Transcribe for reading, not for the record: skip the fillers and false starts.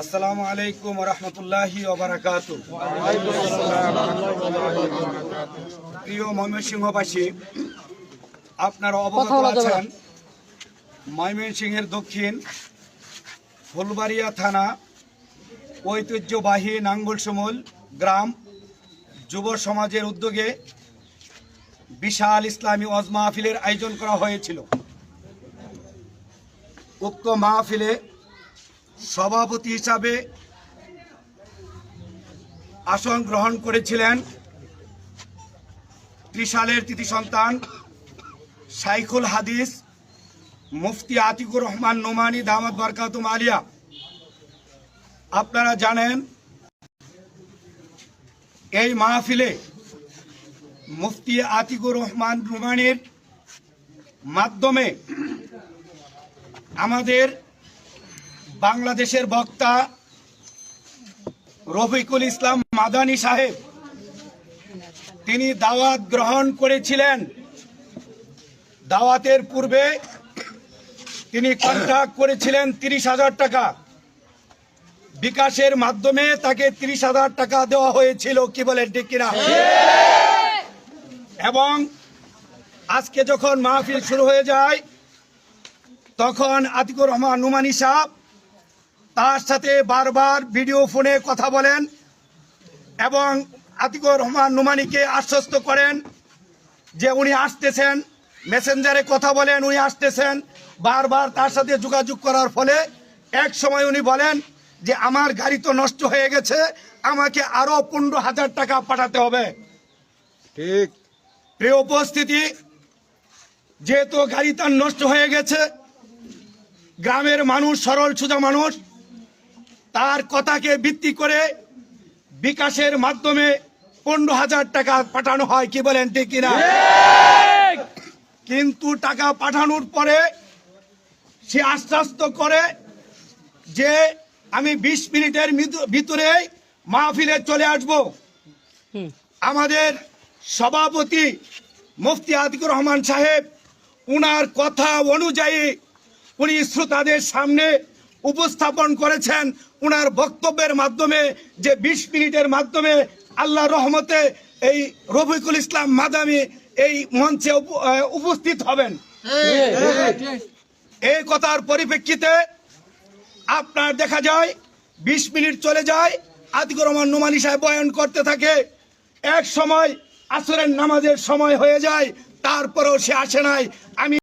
আসসালামু আলাইকুম ওয়া রাহমাতুল্লাহি ওয়া বারাকাতুহু। প্রিয় ময়মনসিংহবাসী, আপনারা অবগত আছেন ময়মনসিংহের দক্ষিণ ফুলবাড়িয়া থানা ঐতিহ্যবাহী নাঙ্গলসমুল গ্রাম যুব সমাজের উদ্যোগে বিশাল ইসলামী ওয়াজ মাহফিলের আয়োজন করা হয়েছিল। উক্ত মাহফিলে সভাপতি হিসাবে আসন গ্রহণ করেছিলেন ত্রিশালের তিথি সন্তান শাইখুল হাদিস মুফতি আতিকুর রহমান নোমানী দামাত বারকাতুম আলিয়া। আপনারা জানেন এই মাহফিলে মুফতি আতিকুর রহমান নোমানীর মাধ্যমে আমাদের বাংলাদেশের বক্তা রফিকুল ইসলাম মাদানী সাহেব তিনি দাওয়াত গ্রহণ করেছিলেন। দাওয়াতের পূর্বে তিনি কন্ট্রাক্ট করেছিলেন 30,000 টাকা, বিকাশের মাধ্যমে তাকে 30,000 টাকা দেওয়া হয়েছিল। কি বলেন ঠিক কিনা? এবং আজকে যখন মাহফিল শুরু হয়ে যায় তখন আতিকুর রহমান নোমানী সাহেব তার সাথে বারবার ভিডিও ফোনে কথা বলেন এবং আতিকুর রহমান নোমানীকে আশ্বস্ত করেন যে উনি আসতেছেন, মেসেঞ্জারে কথা বলেন উনি আসতেছেন। বারবার তার সাথে যোগাযোগ করার ফলে এক সময় উনি বলেন যে আমার গাড়ি তো নষ্ট হয়ে গেছে, আমাকে আরো 15,000 টাকা পাঠাতে হবে। ঠিক প্রিয় উপস্থিতি, যেহেতু গাড়ি তার নষ্ট হয়ে গেছে, গ্রামের মানুষ সরল সোজা মানুষ, তার কথাকে ভিত্তি করে বিকাশের মাধ্যমে 15,000 টাকা পাঠানো হয়। কি বলেন ঠিক কিনা? কিন্তু টাকা পাঠানোর পরে সে আশ্বস্ত করে যে আমি 20 মিনিটের ভিতরে মাহফিলে চলে আসব। আমাদের সভাপতি মুফতি আতিকুর রহমান সাহেব উনার কথা অনুযায়ী উনি শ্রোতাদের সামনে উপস্থাপন করেছেন উনার বক্তব্যের মাধ্যমে যে 20 মিনিটের মাধ্যমে আল্লাহর রহমতে এই রফিকুল ইসলাম মাদানী এই মঞ্চে উপস্থিত হবেন। এই কথার পরিপ্রেক্ষিতে আপনার দেখা যায় 20 মিনিট চলে যায়, আতিকুর রহমান নোমানী সাহেব বয়ান করতে থাকে। এক সময় আসরের নামাজের সময় হয়ে যায়, তারপরেও সে আসে নাই। আমি